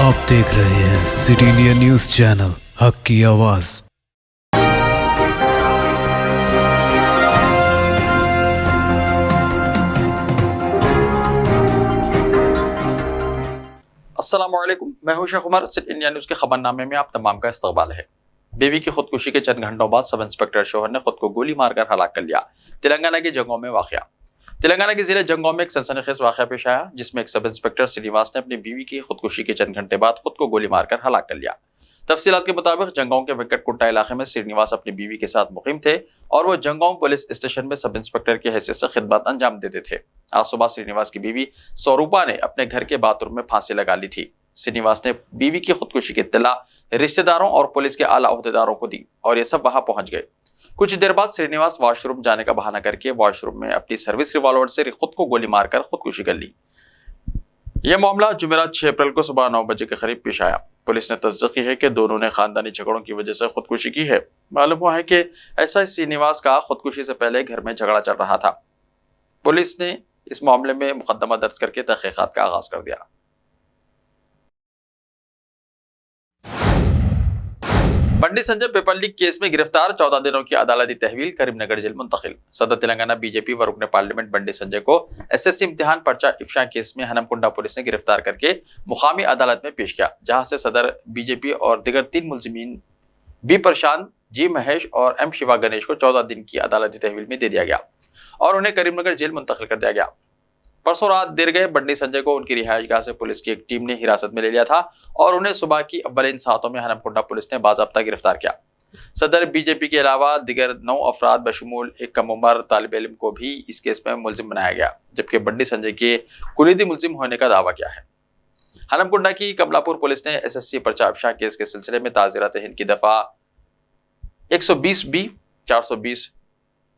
आप देख रहे हैं सिटी इंडिया न्यूज चैनल, हक की आवाज। अस्सलामुअलैकुम, मैं हूं Sheikh Umar. City India news के खबरनामे में आप तमाम का इस्तकबाल है। बीवी की खुदकुशी के चंद घंटों बाद सब इंस्पेक्टर शोहर ने खुद को गोली मारकर हलाक कर लिया। तेलंगाना के जंगों में वाकया। तेलंगाना के जिले जंगों में एक सनसनीखेज वाकया पेश आया, जिसमें एक सब इंस्पेक्टर श्रीनिवास ने अपनी बीवी की खुदकुशी के चंद घंटे बाद खुद को गोली मारकर हलाक कर लिया। तफसीलात के मुताबिक जंगों के वेंकटकुट्टा इलाके में श्रीनिवास अपनी बीवी के साथ मुकीम थे और वो जंगों पुलिस स्टेशन में सब इंस्पेक्टर की हैसियत से खिदमत अंजाम देते थे। आज सुबह श्रीनिवास की बीवी स्वरूपा ने अपने घर के बाथरूम में फांसी लगा ली थी। श्रीनिवास ने बीवी की खुदकुशी की इत्तला रिश्तेदारों और पुलिस के आला ओहदेदारों को दी और ये सब वहां पहुंच गए। कुछ देर बाद श्रीनिवास वॉशरूम जाने का बहाना करके वॉशरूम में अपनी सर्विस रिवॉल्वर से खुद को गोली मारकर खुदकुशी कर ली। यह मामला जुमेरात 6 अप्रैल को सुबह 9 बजे के करीब पेश आया। पुलिस ने तस्दीक की है कि दोनों ने खानदानी झगड़ों की वजह से खुदकुशी की है। मालूम हुआ है कि ऐसा श्रीनिवास का खुदकुशी से पहले घर में झगड़ा चल रहा था। पुलिस ने इस मामले में मुकदमा दर्ज करके तहकीकात का आगाज कर दिया। Bandi Sanjay paper leak case में गिरफ्तार, 14 दिनों की अदालती तहवील, करीमनगर जेल मुंतकिल। सदर तेलंगाना बीजेपी व रुकन पार्लियामेंट बंडी संजय को एसएससी इम्तिहान पर्चा इफ्शा केस में हनमकुंडा पुलिस ने गिरफ्तार करके मुकामी अदालत में पेश किया, जहां से सदर बीजेपी और दिगर 3 मुलजिमीन बी प्रशांत, जी महेश और एम शिवा गणेश को 14 दिन की अदालती तहवील में दे दिया गया और उन्हें करीमनगर जेल मुंतकिल कर दिया गया। परसों रात देर गए बंडी संजय को उनकी रिहायशगाह से पुलिस की एक टीम ने हिरासत में ले लिया था और उन्हें सुबह की अव्वलीन सातों में हनमकुंडा पुलिस ने बाज़ाब्ता गिरफ्तार किया। सदर बीजेपी के अलावा दिगर 9 अफराद बशमूल एक कम उम्र तालिब इल्म को भी इस केस में मुलजिम बनाया गया, जबकि बंडी संजय के कुलीदी मुलजिम होने का दावा किया है। हनमकुंडा की कमलापुर पुलिस ने एसएससी पर्चा इफ्शा केस के सिलसिले में ताज़ीरात हिंद की दफा 120B 420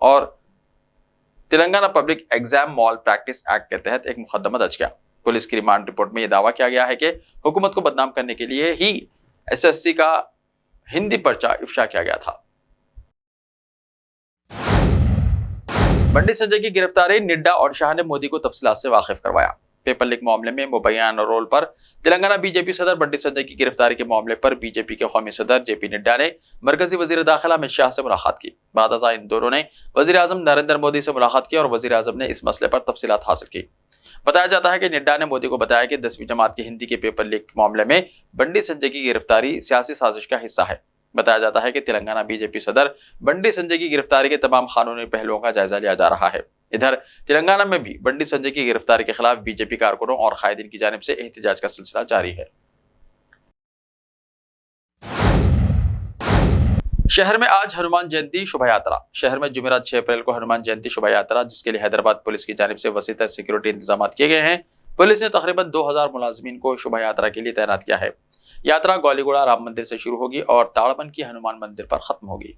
और Telangana public exam mall practice act के तहत एक मुकदमा दर्ज किया। पुलिस की रिमांड रिपोर्ट में यह दावा किया गया है कि हुकूमत को बदनाम करने के लिए ही एसएससी का हिंदी पर्चा इफ्शा किया गया था। बंडी संजय की गिरफ्तारी, निड्डा और शाह ने मोदी को तफसीलात से वाकिफ करवाया। पेपर लीक मामले में मुबैना रोल पर तेलंगाना बीजेपी सदर बंडी संजय की गिरफ्तारी के मामले पर बीजेपी के कौमी सदर जेपी नड्डा ने मरकजी वजीर दाखिला अमित शाह से मुलाकात की। बाद अज़ा इन दोनों ने वजीर आजम नरेंद्र मोदी से मुलाकात की और वजीर आजम ने इस मसले पर तफसीलात हासिल की। बताया जाता है कि नड्डा ने मोदी को बताया कि 10वीं जमात की हिंदी के पेपर लीक मामले में बंडी संजय की गिरफ्तारी सियासी साजिश का हिस्सा है। बताया जाता है कि तेलंगाना बीजेपी सदर बंडी संजय की गिरफ्तारी के तमाम कानूनी पहलुओं का जायजा लिया जा रहा है। इधर तेलंगाना में भी बंडी संजय की गिरफ्तारी के खिलाफ बीजेपी कारकुनों और कायदीन की जानिब से एहतजाज का सिलसिला जारी है। शहर में आज हनुमान जयंती शोभा यात्रा। शहर में जुमेरात 6 अप्रैल को हनुमान जयंती शोभा यात्रा, जिसके लिए हैदराबाद पुलिस की जानिब से वसीतर सिक्योरिटी इंतजाम किए गए हैं। पुलिस ने तकरीबन 2000 मुलाजिमीन को शोभा यात्रा के लिए तैनात किया है। यात्रा गौलीगुड़ा राम मंदिर से शुरू होगी और ताड़बन की हनुमान मंदिर पर खत्म होगी।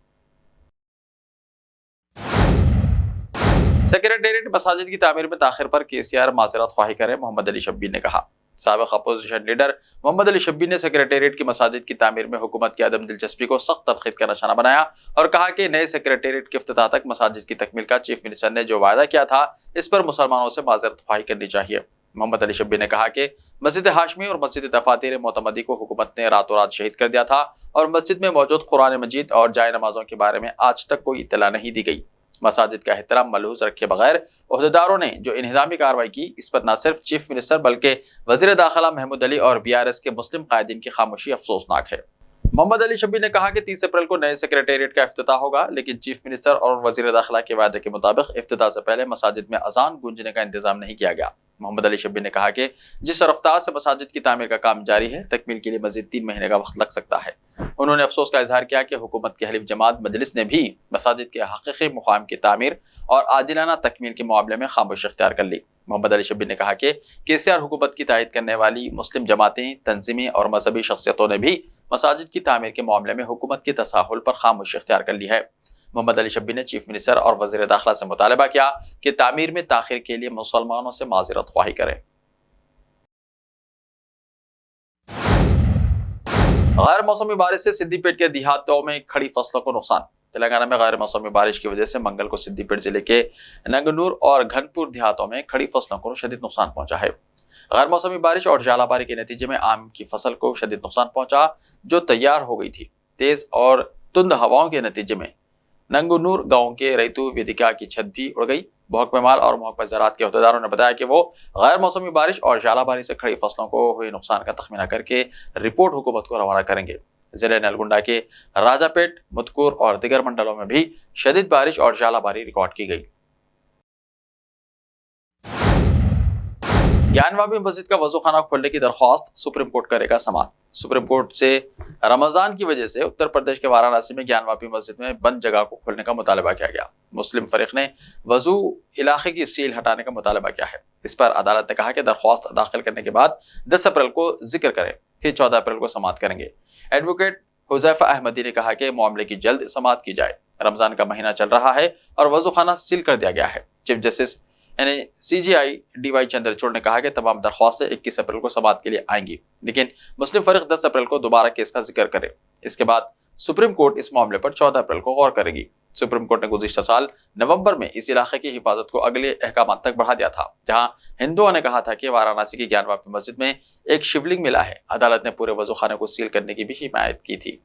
सेक्रेटेरिएट मसाजिद की तामीर में ताखिर पर केसीआर माजरत ख्वाही करे, मोहम्मद अली शब्बीर ने कहा। साबिक अपोजिशन लीडर मोहम्मद अली शब्बीर ने सेक्रेटेरिएट की मसाजिद की तामीर में हुकूमत की अदम दिलचस्पी को सख्त तनकीद का निशाना बनाया और कहा कि नए सेक्रेटेरिएट के इफ्तिताह तक मसाजिद की तकमील का चीफ मिनिस्टर ने जो वायदा किया था, इस पर मुसलमानों से माजरत ख्वाही करनी चाहिए। मोहम्मद अली शब्बीर ने कहा कि मस्जिद हाशमी और मस्जिद दफातिर मोतमदी को हुकूमत ने रातों रात शहीद कर दिया था और मस्जिद में मौजूद कुरान मजीद और जाय नमाजों के बारे में आज तक कोई इत्तला नहीं दी गई। मसाजिद का एहतराम मलहूज रखे बगैर ओहदेदारों ने जो इन्हिदामी कार्रवाई की, इस पर न सिर्फ चीफ मिनिस्टर बल्कि वजीर दाखिला महमूद अली और बीआरएस के मुस्लिम कायदीन की खामोशी अफसोसनाक है। मोहम्मद अली शब्बीर ने कहा कि 30 अप्रैल को नए सेक्रेटेरिएट का इफ्तिताह होगा, लेकिन चीफ मिनिस्टर और वजीर दाखिला के वादे के मुताबिक इफ्तिताह से पहले मसाजिद में अजान गूंजने का इंतजाम नहीं किया गया। मोहम्मद अली शब्बीर ने कहा कि जिस रफ्तार से मसाजिद की तामीर का काम जारी है, तकमील के लिए मजीद 3 महीने का वक्त लग सकता है। उन्होंने अफसोस का इजहार किया कि हुकूमत की हलीफ जमात मजलिस ने भी मसाजिद के हकीकी मुकाम की तामीर और आजिलाना तकमील के मामले में खामोशी इख्तियार कर ली। मोहम्मद अली शब्बीर ने कहा कि केसीआर हुकूमत की तायद करने वाली मुस्लिम जमातें, तंजीमें और मजहबी शख्सियतों ने भी मसाजिद की तामीर के मामले में हुकूमत की तसाहुल पर खामोशी इख्तियार कर ली है। मोहम्मद अली शब्बीर ने चीफ मिनिस्टर और वजीर दाखिला से मुतालबा किया कि तामीर में ताखिर के लिए मुसलमानों से माजरत ख्वाही करें। गैर मौसमी बारिश से सिद्दीपेट के देहातों में खड़ी फसलों को नुकसान। तेलंगाना में गैर मौसमी बारिश की वजह से मंगल को सिद्दीपेट जिले के नंगनूर और घनपुर देहातों में खड़ी फसलों को शदीद नुकसान पहुंचा है। गैर मौसमी बारिश और झालाबारी के नतीजे में आम की फसल को शदीद नुकसान पहुंचा, जो तैयार हो गई थी। तेज और तुंद हवाओं के नतीजे में नंगुनूर गांव के रैतु वेदिका की छत भी उड़ गई। महकमे माल और महकमे ज़राअत के अहदेदारों ने बताया कि वो गैर मौसमी बारिश और झालाबारी से खड़ी फसलों को हुए नुकसान का तखमीना करके रिपोर्ट हुकूमत को रवाना करेंगे। जिले नलगुंडा के राजापेट, मुतकूर और दिगर मंडलों में भी शदीद बारिश और झालाबारी रिकॉर्ड की गई। ज्ञानवापी मस्जिद का वजू खाना खोलने की दरख्वास्त सुप्रीम कोर्ट करेगा समाअत। सुप्रीम कोर्ट से रमजान की वजह से उत्तर प्रदेश के वाराणसी में ज्ञानवापी मस्जिद में बंद जगह को खोलने का मुतालबा किया गया। मुस्लिम फरीक ने वजू इलाके की सील हटाने का मुतालबा किया है। इस पर अदालत ने कहा कि दरख्वास्त दाखिल करने के बाद 10 अप्रैल को जिक्र करें, फिर 14 अप्रैल को समाअत करेंगे। एडवोकेट हुजैफा अहमदी ने कहा कि मामले की जल्द समाअत की जाए। रमजान का महीना चल रहा है और वजू खाना सील कर दिया गया है। चीफ जस्टिस यानी CJI DY चंद्रचूड़ ने कहा कि तमाम दरख्वास्तें 21 अप्रैल को समाअत के लिए आएंगी, लेकिन मुस्लिम फरीक 10 अप्रैल को दोबारा केस का जिक्र करे। इसके बाद सुप्रीम कोर्ट इस मामले पर 14 अप्रैल को गौर करेगी। सुप्रीम कोर्ट ने गुज़िश्ता साल नवंबर में इस इलाके की हिफाजत को अगले अहकाम तक बढ़ा दिया था, जहां हिंदुओं ने कहा था कि वाराणसी की ज्ञानवापी मस्जिद में एक शिवलिंग मिला है। अदालत ने पूरे वजू खाने को सील करने की भी हिमायत की थी।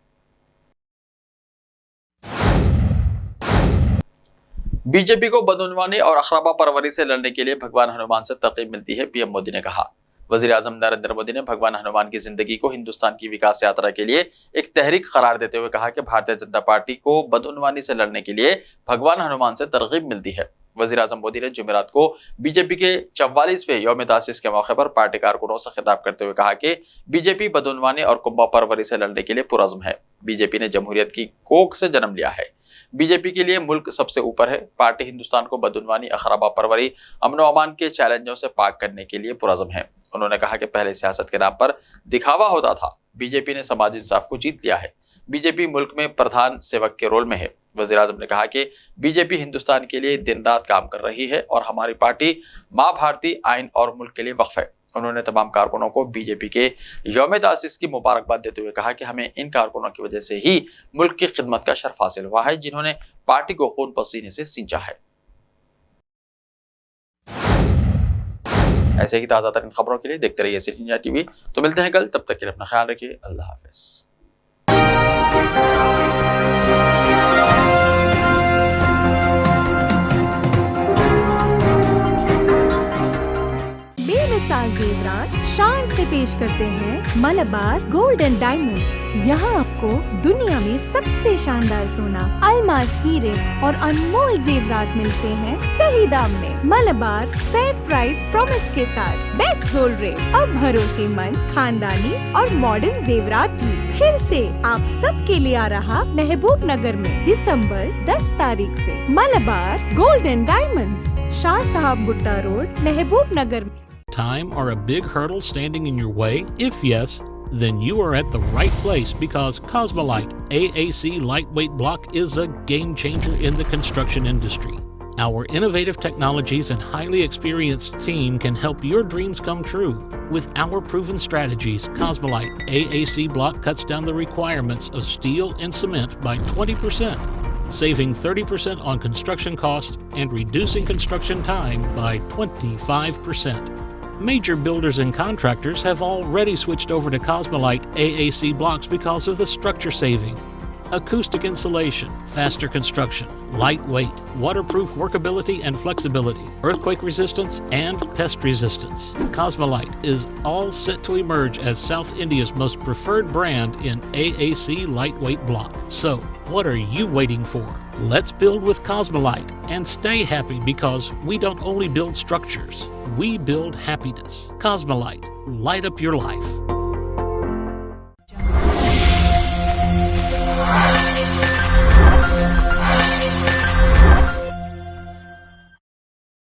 बीजेपी को बदउनवानी और अखराबा परवरी से लड़ने के लिए भगवान हनुमान से तरकीब मिलती है, पीएम मोदी ने कहा। वजीर आजम नरेंद्र मोदी ने भगवान हनुमान की जिंदगी को हिंदुस्तान की विकास यात्रा के लिए एक तहरीक करार देते हुए कहा कि भारतीय जनता पार्टी को बदउनवानी से लड़ने के लिए भगवान हनुमान से तरकीब मिलती है। वजीर आजम मोदी ने जुमेरात को बीजेपी के 44वें यौम तासीस के मौके पर पार्टी कारकुनों से खिताब करते हुए कहा कि बीजेपी बदउनवानी और कुंभा परवरी से लड़ने के लिए पुरज़्म है। बीजेपी ने जमहूरियत की कोख से जन्म लिया है। बीजेपी के लिए मुल्क सबसे ऊपर है। पार्टी हिंदुस्तान को बदउनवानी, अखराबा परवरी, अमन व अमान के चैलेंजों से पाक करने के लिए पुरज़्म है। उन्होंने कहा कि पहले सियासत के नाम पर दिखावा होता था, बीजेपी ने समाजी इंसाफ को जीत लिया है। बीजेपी मुल्क में प्रधान सेवक के रोल में है। वज़ीर आज़म ने कहा कि बीजेपी हिंदुस्तान के लिए दिन रात काम कर रही है और हमारी पार्टी माँ भारती, आइन और मुल्क के लिए वक्फ है। उन्होंने तमाम कारकुनों को बीजेपी के यौम तासीस की मुबारकबाद देते हुए कहा कि हमें इन कारकुनों की वजह से ही मुल्क की खिदमत का शर्फ हासिल हुआ है, जिन्होंने पार्टी को खून पसीने से सींचा है। ऐसे ही ताज़ा तरीन खबरों के लिए देखते रहिए सिटी इंडिया टीवी। तो मिलते हैं कल, तब तक के लिए अपना ख्याल रखिए। अल्लाह हाफिज़। बेमिसाल जेवरात शान से पेश करते हैं मलबार गोल्ड एंड डायमंड्स। यहाँ आपको दुनिया में सबसे शानदार सोना, अलमास, हीरे और अनमोल जेवरात मिलते हैं सही दाम में। मलबार फेयर प्राइस प्रॉमिस के साथ बेस्ट गोल्ड रेट। अब भरोसेमंद, खानदानी और मॉडर्न जेवरात भी फिर से आप सब के लिए आ रहा महबूब नगर में दिसंबर 10 तारीख से। Malabar gold and diamonds, Shah साहब भुट्टा road, Mehboob Nagar. Time or a big hurdle standing in your way? If yes, then you are at the right place, because Cosmolite AAC lightweight block is a game changer in the construction industry. Our innovative technologies and highly experienced team can help your dreams come true. With our proven strategies, Cosmolite AAC block cuts down the requirements of steel and cement by 20%, saving 30% on construction costs and reducing construction time by 25%. Major builders and contractors have already switched over to Cosmolite AAC blocks because of the structure saving, acoustic insulation, faster construction, lightweight, waterproof workability and flexibility, earthquake resistance, and pest resistance. Cosmolite is all set to emerge as South India's most preferred brand in AAC lightweight block. So, what are you waiting for? Let's build with Cosmolite and stay happy, because we don't only build structures, we build happiness. Cosmolite, light up your life.